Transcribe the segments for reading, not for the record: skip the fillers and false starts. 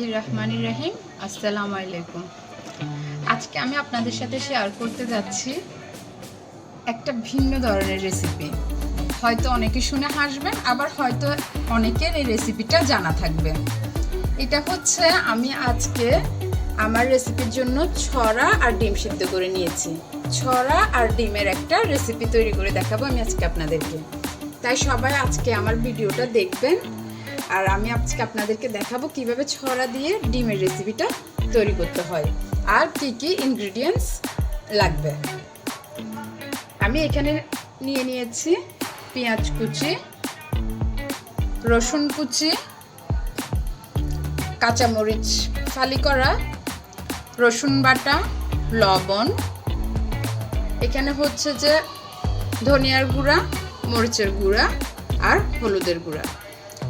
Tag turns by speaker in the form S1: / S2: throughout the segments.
S1: বিসমিল্লাহির রহমানির রহিম। আসসালামু আলাইকুম। আজকে আমি আপনাদের সাথে শেয়ার করতে যাচ্ছি একটা ভিন্ন ধরনের রেসিপি। হয়তো অনেকে শুনে হাসবেন, আবার হয়তো অনেকের এই রেসিপিটা জানা থাকবে। এটা হচ্ছে আমি আজকে আমার রেসিপির জন্য ছড়া আর ডিম সিদ্ধ করে নিয়েছি। ছড়া আর ডিমের একটা রেসিপি তৈরি করে দেখাবো আমি আজকে আপনাদেরকে। তাই সবাই আজকে আমার ভিডিওটা দেখবেন, আর আমি আজকে আপনাদেরকে দেখাবো কিভাবে ছড়া দিয়ে ডিমের রেসিপিটা তৈরি করতে হয় আর কি কি ইনগ্রেডিয়েন্টস লাগবে। আমি এখানে নিয়েছি পেঁয়াজ কুচি, রসুন কুচি, কাঁচামরিচ ফালি করা, রসুন বাটা, লবণ, এখানে হচ্ছে যে ধনিয়ার গুঁড়া, মরিচের গুঁড়া আর হলুদের গুঁড়া।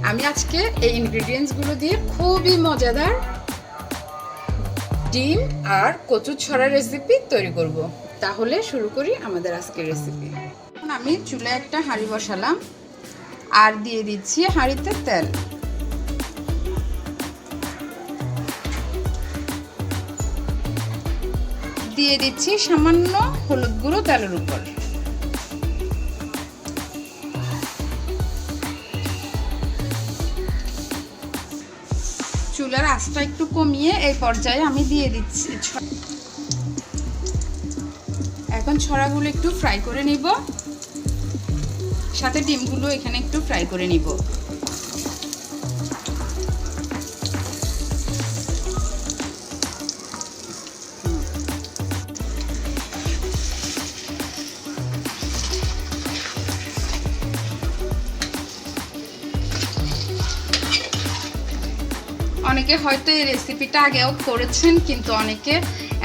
S1: আমি আজকে এই ইনগ্রেডিয়েন্টসগুলো দিয়ে খুবই মজাদার ডিম আর কচুর ছড়া রেসিপি তৈরি করব। তাহলে শুরু করি আমাদের আজকের রেসিপি। এখন আমি চুলায় একটা হাঁড়ি বসালাম আর দিয়ে দিচ্ছি হাঁড়িতে তেল। দিয়ে দিচ্ছি সামান্য হলুদ গুঁড়ো তেলের উপর। চুলার আঁচটা একটু কমিয়ে এই পর্যায়ে আমি দিয়ে দিচ্ছি। এখন ছড়াগুলো একটু ফ্রাই করে নিব, সাথে ডিমগুলো এখানে একটু ফ্রাই করে নিব। অনেকে হয়তো এই রেসিপিটা আগেও করেছেন, কিন্তু অনেকে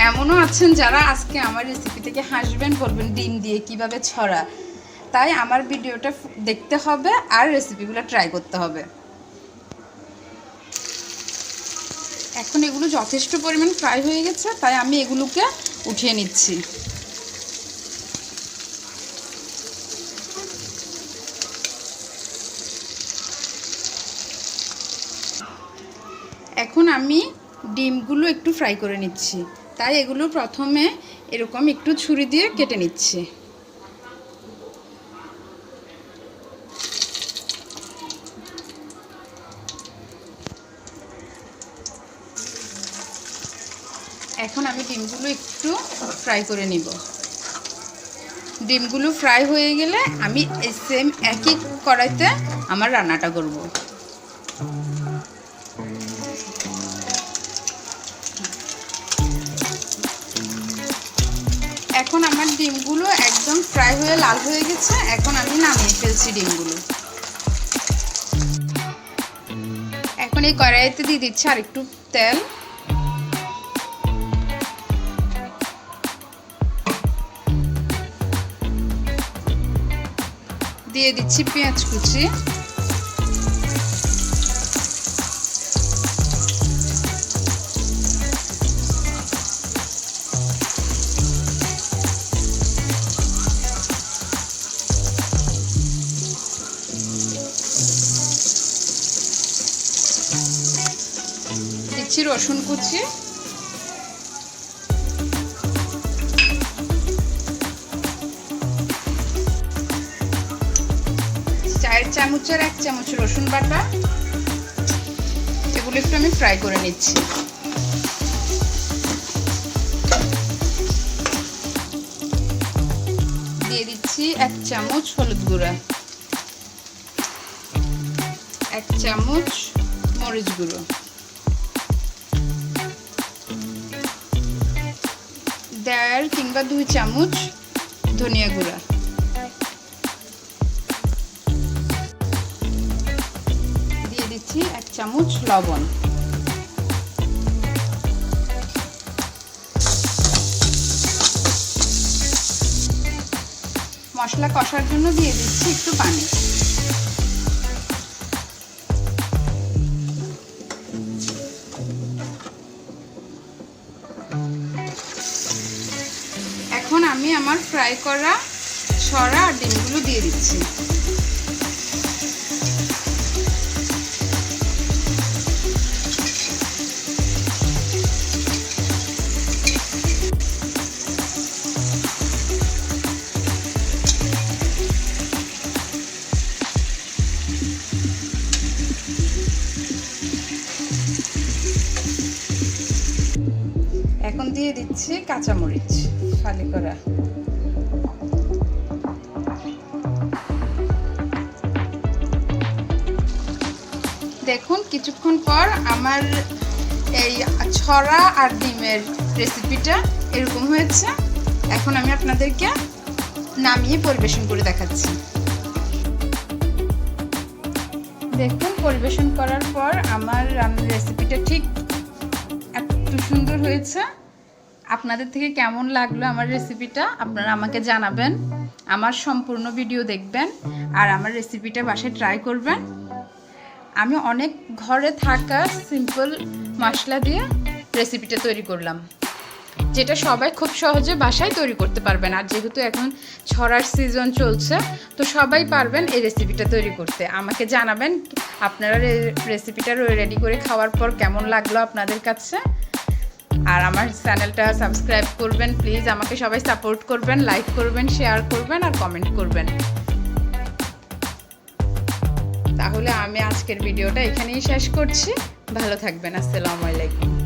S1: এমনও আছেন যারা আজকে আমার রেসিপি থেকে হাসবেন, বলবেন ডিম দিয়ে কিভাবে ছড়া। তাই আমার ভিডিওটা দেখতে হবে আর রেসিপিগুলো ট্রাই করতে হবে। এখন এগুলো যথেষ্ট পরিমাণ ফ্রাই হয়ে গেছে, তাই আমি এগুলোকে উঠিয়ে নিচ্ছি। এখন আমি ডিমগুলো একটু ফ্রাই করে নিচ্ছি, তাই এগুলো প্রথমে এরকম একটু ছুরি দিয়ে কেটে নিচ্ছি। এখন আমি ডিমগুলো একটু ফ্রাই করে নিব। ডিমগুলো ফ্রাই হয়ে গেলে আমি সেম একই কড়াইতে আমার রান্নাটা করব। এখন আমার ডিমগুলো একদম ফ্রাই হয়ে লাল হয়ে গেছে। এখন আমি নামিয়ে ফেলছি ডিমগুলো। এখন এই কড়াইতে দিয়ে দিচ্ছি আর একটু তেল। দিয়ে দিচ্ছি পেঁয়াজ কুচি, দিচ্ছি রসুন কুচি, চামচের 1 চামচ রসুন বাটা। এগুলো একটু আমি ফ্রাই করে নিচ্ছি। দিয়ে দিচ্ছি 1 চামচ হলুদ গুঁড়া, 1 চামচ মরিচ গুঁড়ো, 1.5 কিংবা 2 চামচ ধনিয়া গুঁড়া, দিচ্ছি 1 চামচ লবণ। মশলা কষার জন্য দিয়ে দিচ্ছি একটু পানি। এখন আমি আমার ফ্রাই করা ছড়া আর ডিমগুলো দিয়ে দিচ্ছি। এখন দিয়ে দিচ্ছি কাঁচামরিচ ফালি করা। দেখুন কিছুক্ষণ পর আমার এই ছড়া আর ডিমের রেসিপিটা এরকম হয়েছে। এখন আমি আপনাদেরকে নামিয়ে পরিবেশন করে দেখাচ্ছি। দেখুন পরিবেশন করার পর আমার রান্নার রেসিপিটা ঠিক এত সুন্দর হয়েছে। আপনাদের থেকে কেমন লাগলো আমার রেসিপিটা আপনারা আমাকে জানাবেন। আমার সম্পূর্ণ ভিডিও দেখবেন আর আমার রেসিপিটা বাসায় ট্রাই করবেন। আমি অনেক ঘরে থাকা সিম্পল মশলা দিয়ে রেসিপিটা তৈরি করলাম, যেটা সবাই খুব সহজে বাসায় তৈরি করতে পারবেন। আর যেহেতু এখন ছড়ার সিজন চলছে, তো সবাই পারবেন এই রেসিপিটা তৈরি করতে। আমাকে জানাবেন আপনারা রেসিপিটা রেডি করে খাওয়ার পর কেমন লাগলো আপনাদের কাছে। আর আমার চ্যানেলটা সাবস্ক্রাইব করবেন প্লিজ। আমাকে সবাই সাপোর্ট করবেন, লাইক করবেন, শেয়ার করবেন আর কমেন্ট করবেন। তাহলে আমি আজকের ভিডিওটা এখানেই শেষ করছি। ভালো থাকবেন। আসসালামু আলাইকুম।